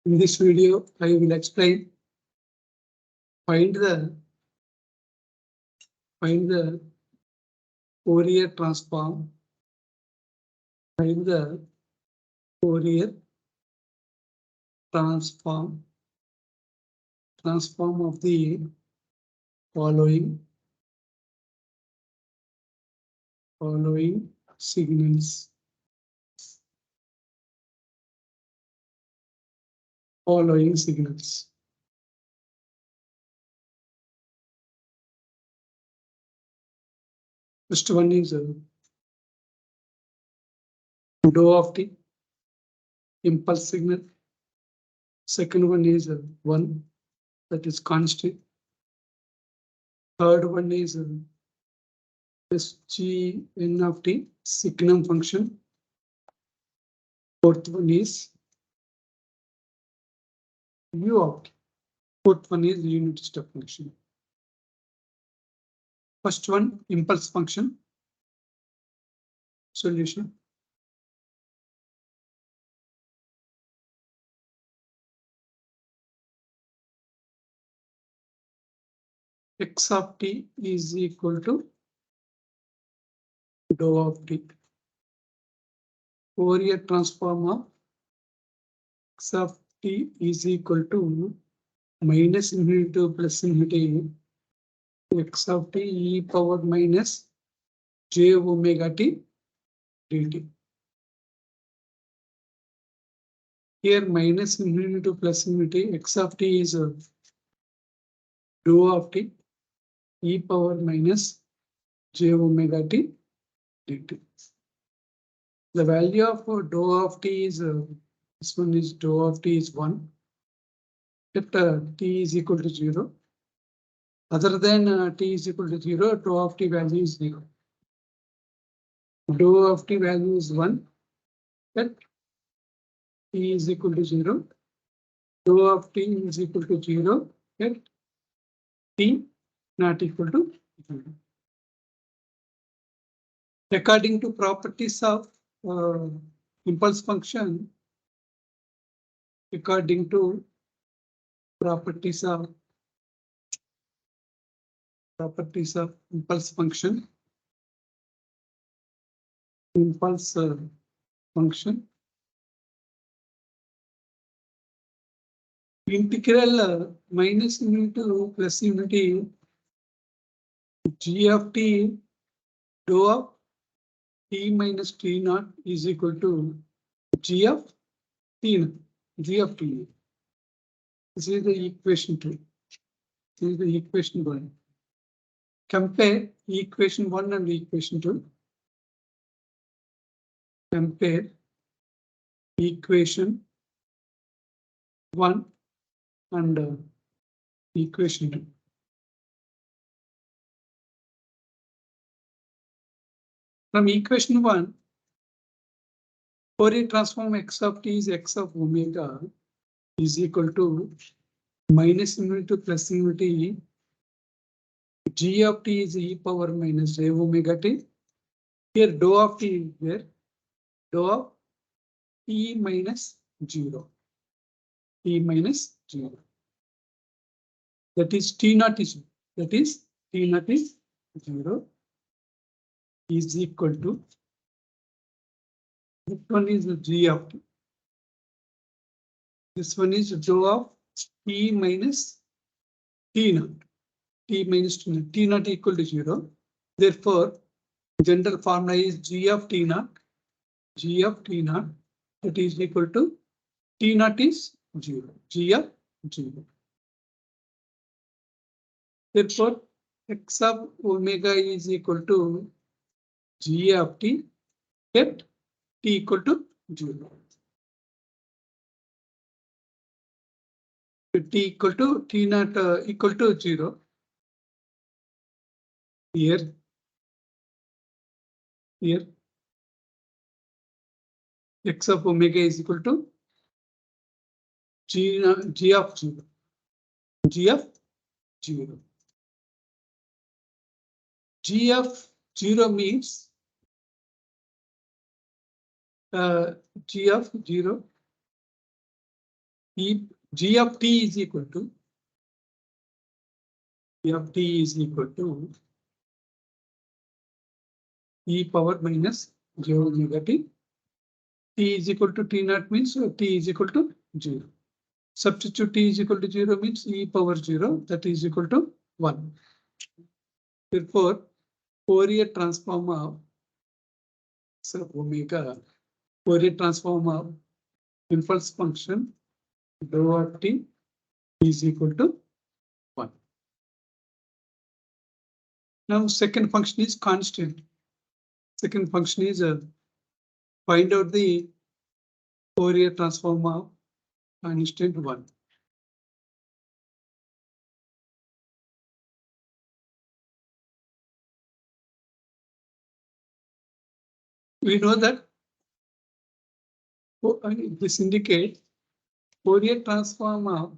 In this video, I will explain find the Fourier transform. Find the Fourier transform of the following signals. First one is dou of t, impulse signal. Second one is 1, that is constant. Third one is Sgn of t, Signum function. Fourth one is u of t. Fourth one is unit step function. First one, impulse function. Solution. X of t is equal to dou of t. Fourier transform of x of t is equal to minus infinity to plus infinity x of t e power minus j omega t dt. Here minus infinity to plus infinity x of t is dou of t e power minus j omega t dt. The value of dou of t is this one is dou of t is 1. If t is equal to 0, other than t is equal to 0, dou of t value is 0. Dou of t value is 1. If t is equal to 0, dou of t is equal to 0. If t not equal to 0. According to properties of impulse function, according to properties of impulse function, integral minus infinity to plus infinity g of t dou of t minus t naught is equal to g of t. This is the equation 2. This is the equation 1. Compare equation 1 and equation 2. Compare equation 1 and equation 2. From equation 1, Fourier transform x of t is x of omega is equal to minus infinity to plus infinity g of t is e power minus j omega t. Here dou of t is there. Dou of t minus 0. T minus 0. That is t naught is 0 is equal to, this one is g of t. This one is dou of t minus t naught. T minus t naught. T naught equal to 0. Therefore, general formula is g of t naught. That is equal to t naught is 0. G of 0. Therefore, x of omega is equal to g of t at t equal to 0. T equal to t naught equal to 0. Here x of omega is equal to g of 0. G of 0. G of 0 means G of 0 G of t is equal to e power minus j omega t. T is equal to t naught means t is equal to 0. Substitute t is equal to 0 means e power 0, that is equal to 1. Therefore, Fourier transform of omega, Fourier transform of impulse function dou of t is equal to 1. Now, second function is constant. Second function is find out the Fourier transform of constant 1. We know that this indicates Fourier transform of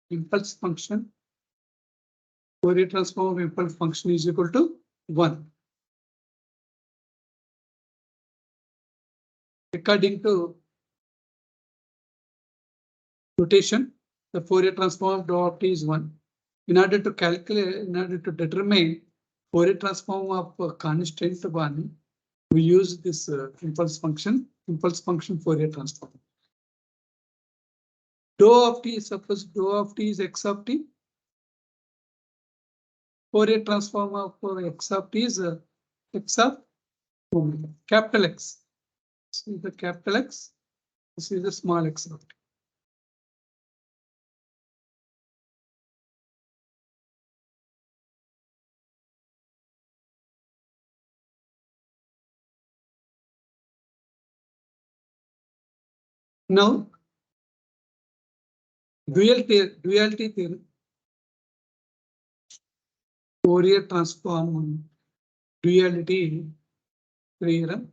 impulse function. Fourier transform of impulse function is equal to 1. According to notation, the Fourier transform of dou of t is 1. In order to calculate, in order to determine Fourier transform of constant 1, we use this impulse function Fourier transform. Dou of t, suppose dou of t is x of t. Fourier transform of x of t is x of omega, capital X. This is the capital X. This is the small x of t. Now, duality theorem, Fourier transform duality theorem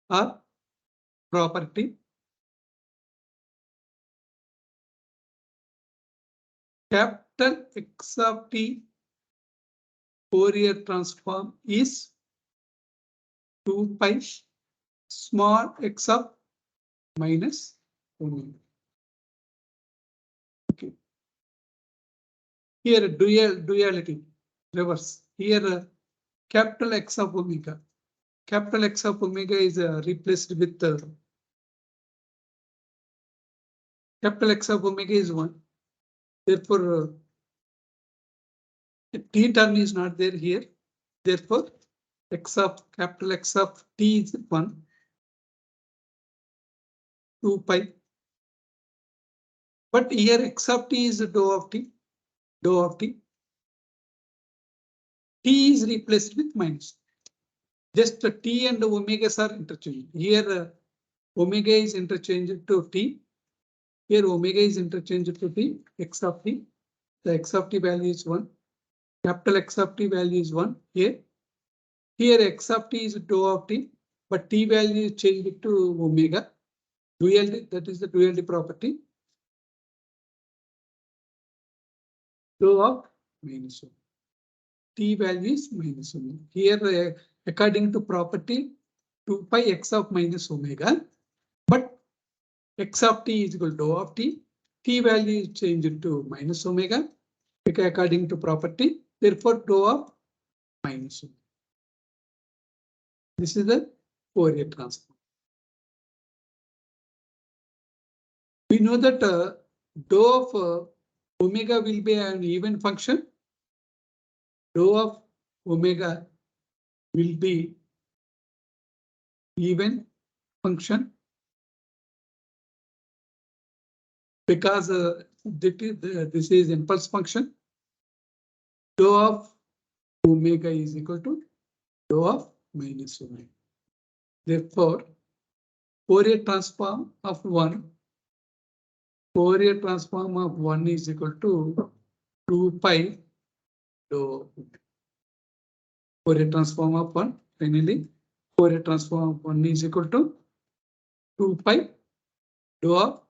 or property. Capital X of t Fourier transform is 2 pi small x of minus omega. Okay. Here duality reverse. Here capital X of omega. Capital X of omega is replaced with capital X of omega is 1. Therefore, t term is not there here. Therefore, capital X of t is 1. 2 pi. But here x of t is dou of t. Dou of t. T is replaced with minus. Just t and omegas are interchanged. Here omega is interchanged to t. Here omega is interchanged to t. X of t. The x of t value is 1. Capital X of t value is 1 here. Here x of t is dou of t, but t value is changed to omega. Duality, that is the duality property. Dou of minus 1. T value is minus omega. Here, according to property, 2 pi x of minus omega, but x of t is equal to dou of t. T value is changed to minus omega, according to property. Therefore, dou of minus omega. This is the Fourier transform. We know that dou of omega will be an even function. Dou of omega will be even function because this is impulse function. Dou of omega is equal to dou of minus omega. Therefore, Fourier transform of 1 is equal to 2 pi dou. Fourier transform of 1, finally, Fourier transform of 1 is equal to 2 pi dou of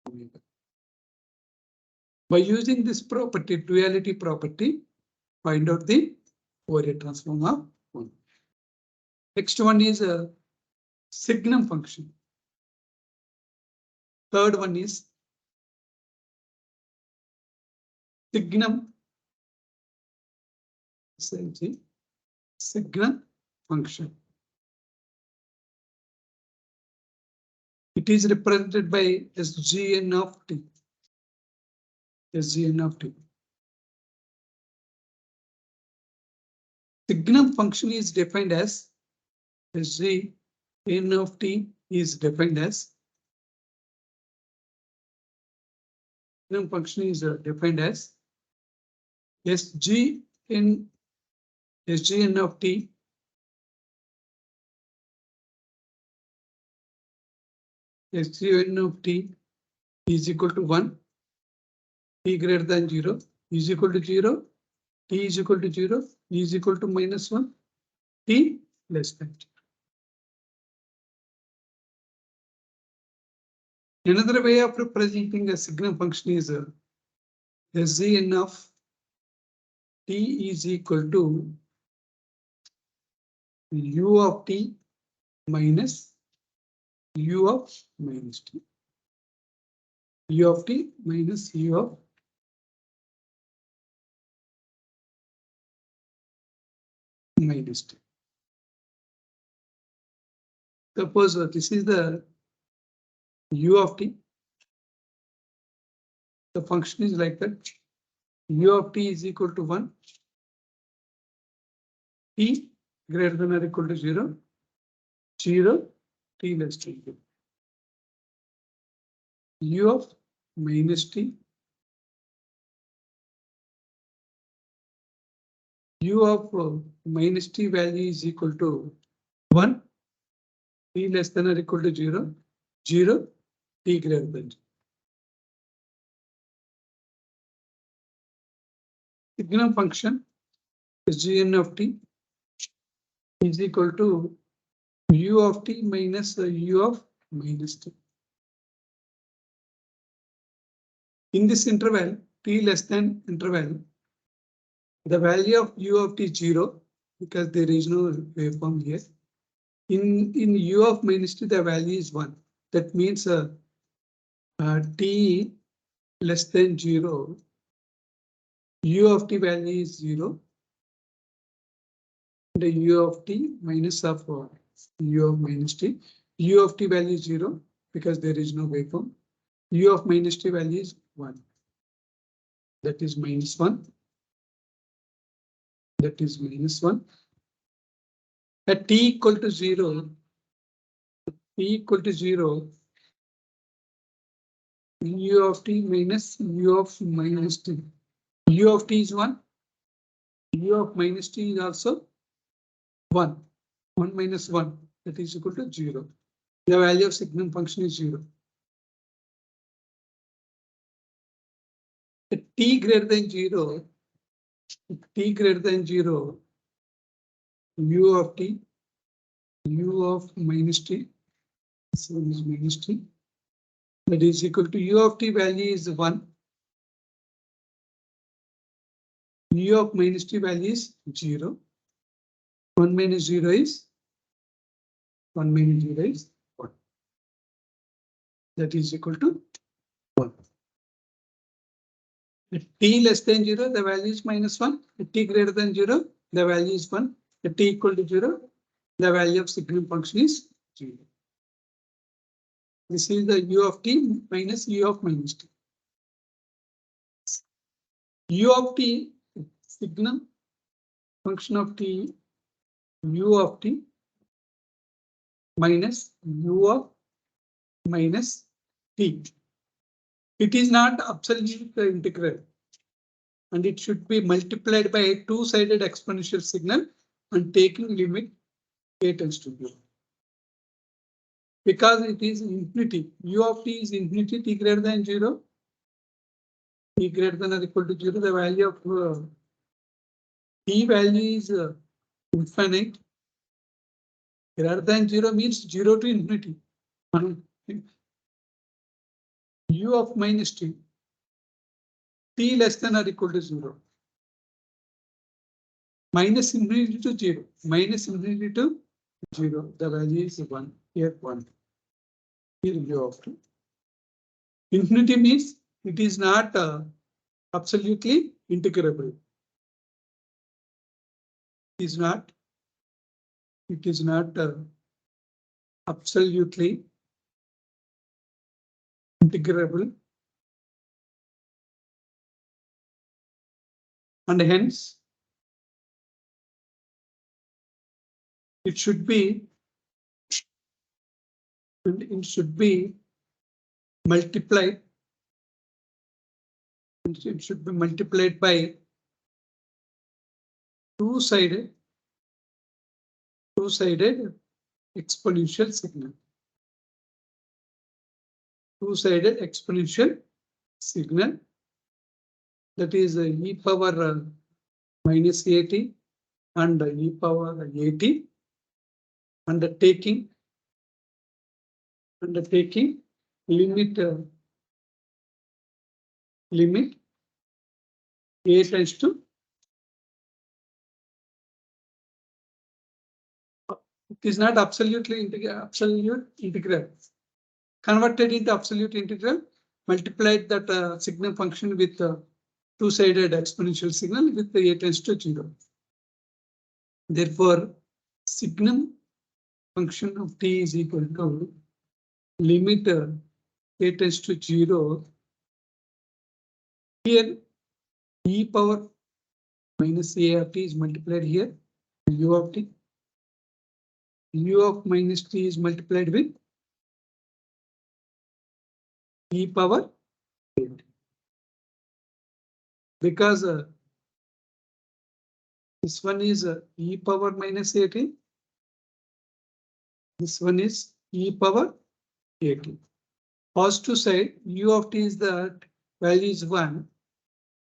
omega. By using this property, duality property, find out the Fourier transform of 1. Next one is a Signum function. Third one is Signum. Signum function. It is represented by Sgn of t. Sgn of t. Signum function is defined as Sgn of t is defined as Signum function is defined as Sgn of t Sgn of t is equal to 1, t greater than 0 is equal to 0, t is equal to 0 is equal to -1, t less than 0. Another way of representing a Signum function is Sgn of t is equal to u of t minus u of minus t. U of t minus u of minus t. Suppose this is the u of t. The function is like that. U of t is equal to 1. T greater than or equal to 0. 0, t less than 0. U of minus t. U of minus t value is equal to 1. T less than or equal to 0. 0, t greater than 0. Signum function Sgn of t is equal to u of t minus u of minus t. In this interval, t less than interval, the value of u of t is 0 because there is no waveform here. In u of minus t, the value is 1. That means t less than 0, u of t value is 0. The u of t minus of u of minus t. U of t value is 0 because there is no waveform. U of minus t value is 1. That is -1. That is -1. At t equal to 0, t equal to 0, u of t minus u of minus t. U of t is 1. U of minus t is also 1. 1 minus 1, that is equal to 0. The value of Signum function is 0. At t greater than 0, t greater than 0, u of t, u of minus t, this one is minus t, that is equal to u of t value is 1. U of minus t value is 0. 1 minus 0 is 1 minus 0 is 1. That is equal to 1. At t less than 0, the value is -1. At t greater than 0, the value is 1. At t equal to 0, the value of Signum function is 0. This is the u of t minus u of minus t. U of t, Signum function of t, u of t minus u of minus t. It is not absolute integral, and it should be multiplied by a two-sided exponential signal and taking limit a tends to 0. Because it is infinity, u of t is infinity, t greater than 0, t greater than or equal to 0, the value of t value is infinite. Greater than 0 means 0 to infinity. U of minus t, t less than or equal to 0. Minus infinity to 0, minus infinity to 0, the value is 1, here 1. Here u of t. Infinity means it is not absolutely integrable. It is not absolutely integrable, and hence it should be multiplied. It should be multiplied by two-sided exponential signal. Two-sided exponential signal, that is e power minus 80 and e power 80, undertaking limit a tends to, it is not absolute integral. Converted into absolute integral, multiplied that signal function with two-sided exponential signal with the a tends to 0. Therefore, signum function of t is equal to limit a tends to 0. Here, e power minus a of t is multiplied here. U of t. U of minus t is multiplied with e power 8. Because this one is e power minus 80. This one is e power 80. Positive side, u of t is that value is 1.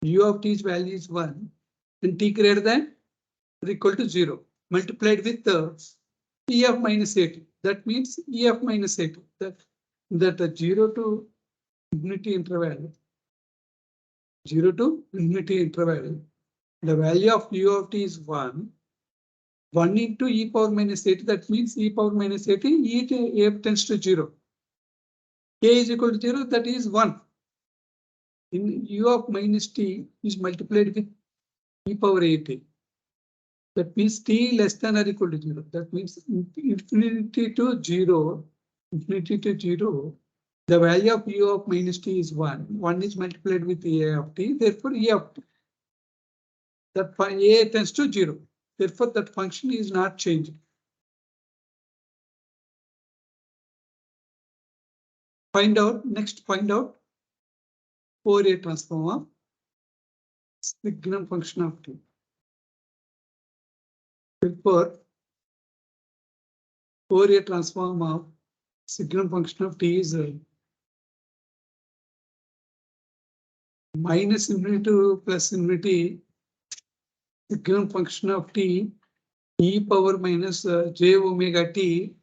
U of t's value is 1. And t greater than or equal to 0. Multiplied with e of minus 80. That means e of minus 80. That 0 to infinity interval. 0 to infinity interval. The value of u of t is 1. 1 into e power minus 80. That means e power minus 80. E tends to 0. A is equal to 0. That is 1. In u of minus t is multiplied with e power 80. That means t less than or equal to 0. That means infinity to 0. Infinity to 0. The value of u of minus t is 1. 1 is multiplied with a of t. Therefore, e of t. That a tends to 0. Therefore, that function is not changing. Find out Fourier transform of Signum function of t. Therefore, Fourier transform of Signum function of t is minus infinity to plus infinity Signum function of t e power minus j omega t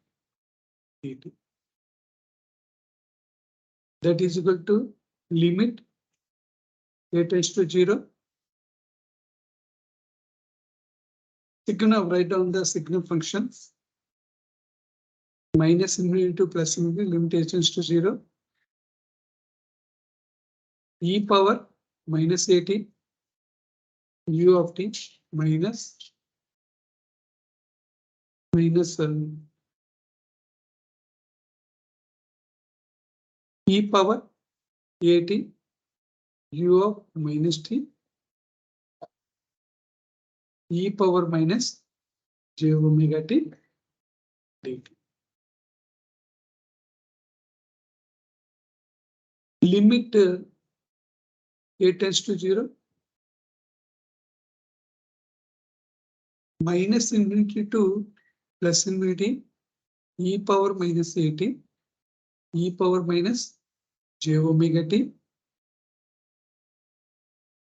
dt. That is equal to limit a tends to 0. Signum, write down the Signum functions. Minus infinity to plus infinity, limit a tends to 0. E power minus 80 u of t minus e power 80 u of minus t e power minus j omega t dt. Limit a tends to 0. Minus infinity to plus infinity e power minus 80 e power minus j omega t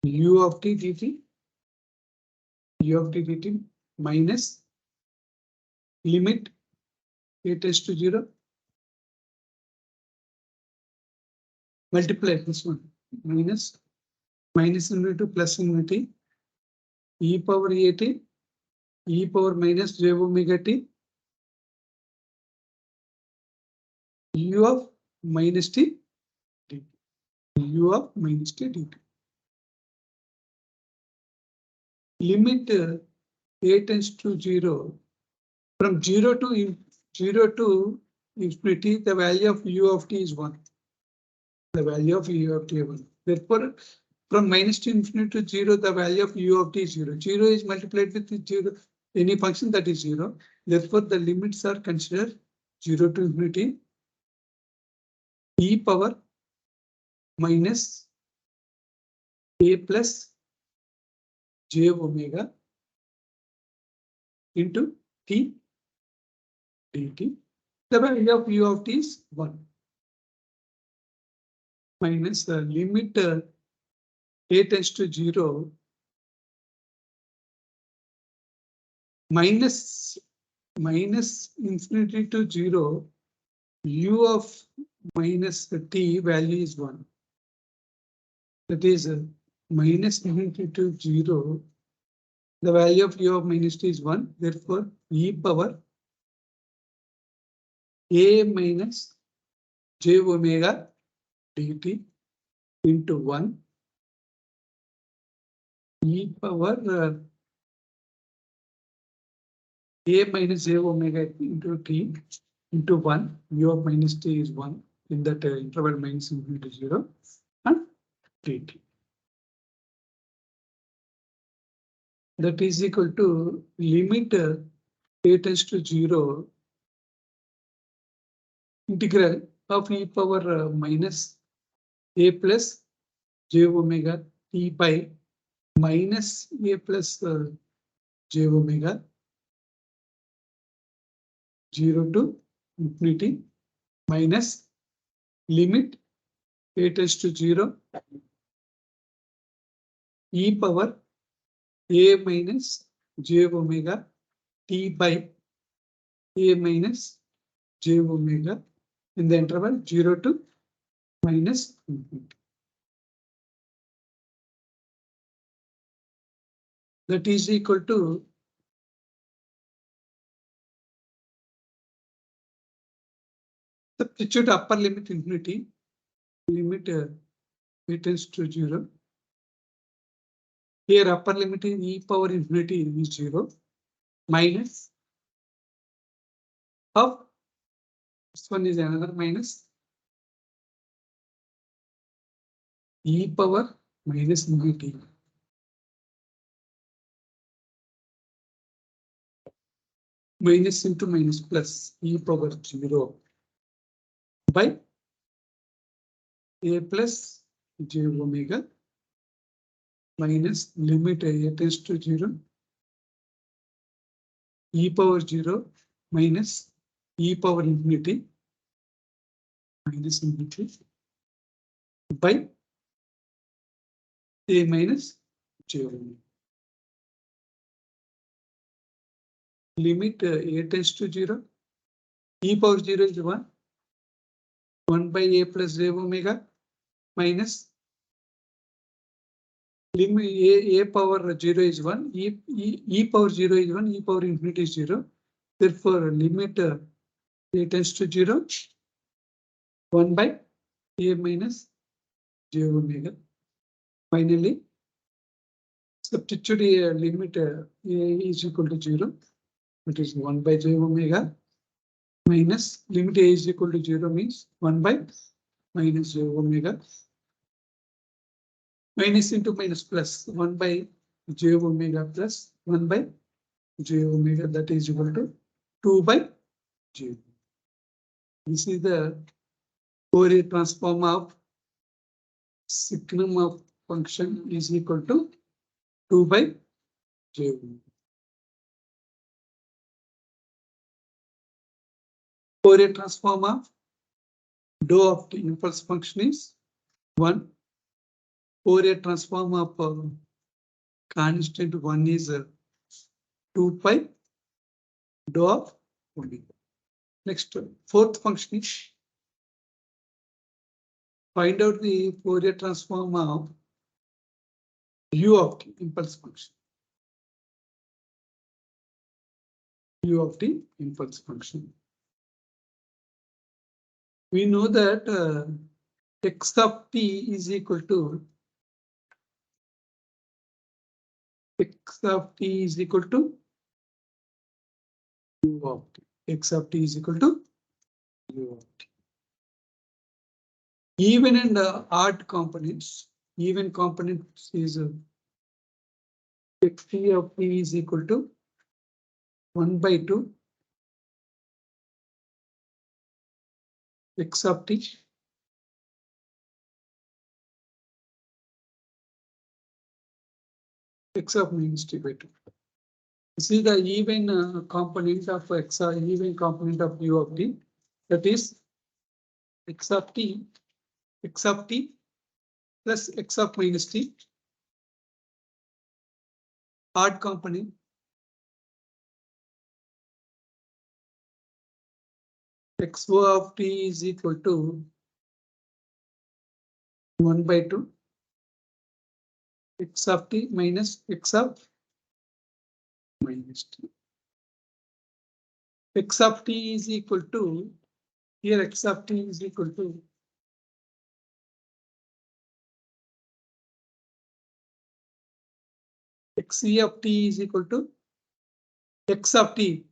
u of t dt minus limit a tends to 0. Multiply this one minus infinity to plus infinity e power 80 e power minus j omega t u of minus t dt. u of minus t dt. Limit a tends to 0. From 0 to infinity, the value of u of t is 1. The value of u of t is 1. Therefore, from minus to infinity to 0, the value of u of t is 0. 0 is multiplied with 0, any function that is 0. Therefore, the limits are considered 0 to infinity e power minus a plus j omega into t dt. The value of u of t is 1. Minus the limit a tends to 0 minus infinity to 0, u of minus the t value is 1. That is minus infinity to 0. The value of u of minus t is 1. Therefore, e power a minus j omega dt into 1 e power a minus j omega into t into 1, u of minus t is 1 in that interval minus infinity to 0 and dt. That is equal to limit a tends to 0 integral of e power minus a plus j omega t by minus a plus j omega 0 to infinity minus limit a tends to 0 e power a minus j omega t by a minus j omega in the interval 0 to minus infinity. That is equal to substitute upper limit infinity, limit a tends to 0. Here upper limit in e power infinity is 0 minus of this one is another minus e power minus infinity minus into minus plus e power 0 by a plus j omega minus limit a tends to 0 e power 0 minus e power infinity minus infinity by a minus j omega. Limit a tends to 0 e power 0 is 1 by a plus j omega minus limit a power 0 is 1, e power 0 is 1, e power infinity is 0. Therefore, limit a tends to 0, 1 by a minus j omega. Finally, substitute a limit a is equal to 0, which is 1 by j omega minus limit a is equal to 0 means 1 by minus j omega. Minus into minus plus 1 by j omega plus 1 by j omega, that is equal to 2 by j. This is the Fourier transform of Signum of function is equal to 2 by j omega. Fourier transform of dou of the impulse function is 1. Fourier transform of constant 1 is 2 pi dou of omega. Next, fourth function is find out the Fourier transform of u of the impulse function. U of the impulse function. We know that x of t is equal to x of t is equal to u of t. X of t is equal to u of t. Even and odd components, even components is x t of t is equal to 1 by 2 x of t x of minus t by 2. This is the even component of x, even component of u of t. That is x of t plus x of minus t. Odd component xo of t is equal to 1 by 2 x of t minus x of minus t. X of t is equal to, here x of t is equal to xe of t is equal to x of t,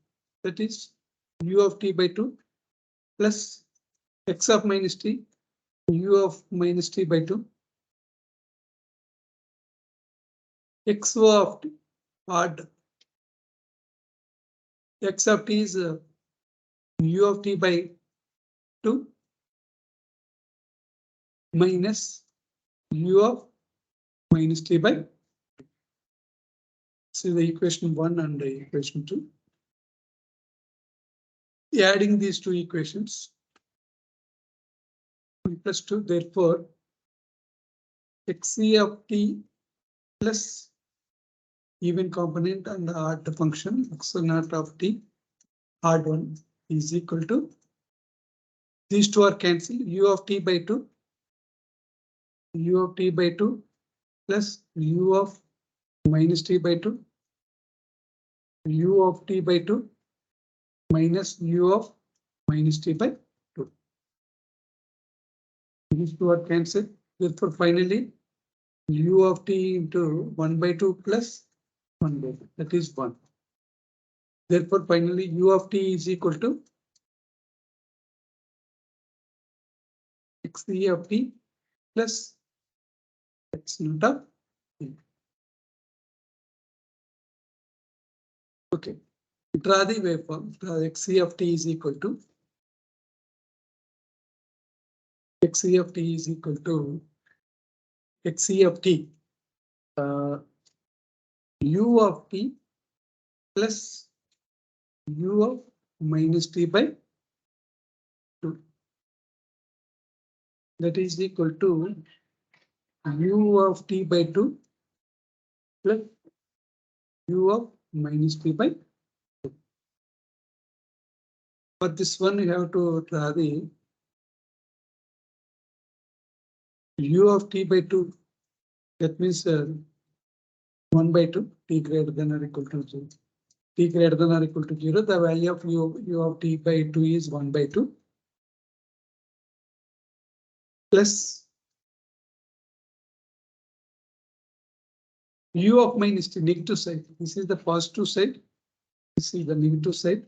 that is u of t by 2 plus x of minus t, u of minus t by 2. Xo of t, odd, x of t is u of t by 2 minus u of minus t by 2. See the equation 1 and the equation 2. Adding these two equations, plus 2, therefore xe of t plus even component and the odd function x naught of t odd one is equal to, these two are cancelled, u of t by 2 plus u of minus t by 2 u of t by 2 minus u of minus t by 2. These two are cancelled. Therefore, finally, u of t into 1 by 2 plus 1 by 2, that is 1. Therefore, finally, u of t is equal to xe of t plus x naught of t. Okay, draw the waveform. Xe of t is equal to xe of t is equal to xe of t u of t plus u of minus t by 2. That is equal to u of t by 2 plus u of minus t by 2. For this one, you have to draw the u of t by 2. That means 1 by 2, t greater than or equal to 0. T greater than or equal to 0, the value of u of t by 2 is 1 by 2 plus u of minus t, negative side. This is the positive side. This is the negative side.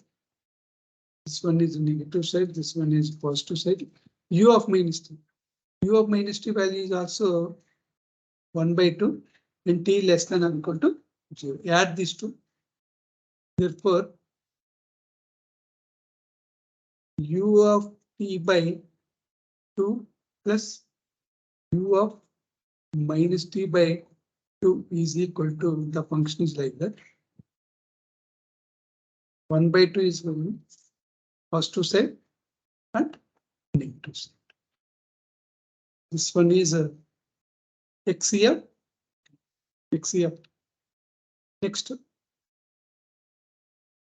This one is the negative side. This one is positive side. U of minus t. U of minus t value is also 1 by 2 and t less than or equal to 0. Add these two. Therefore, u of t by 2 plus u of minus t by 2 is equal to, the function is like that. 1 by 2 is positive side and negative side. This one is xe of. Next,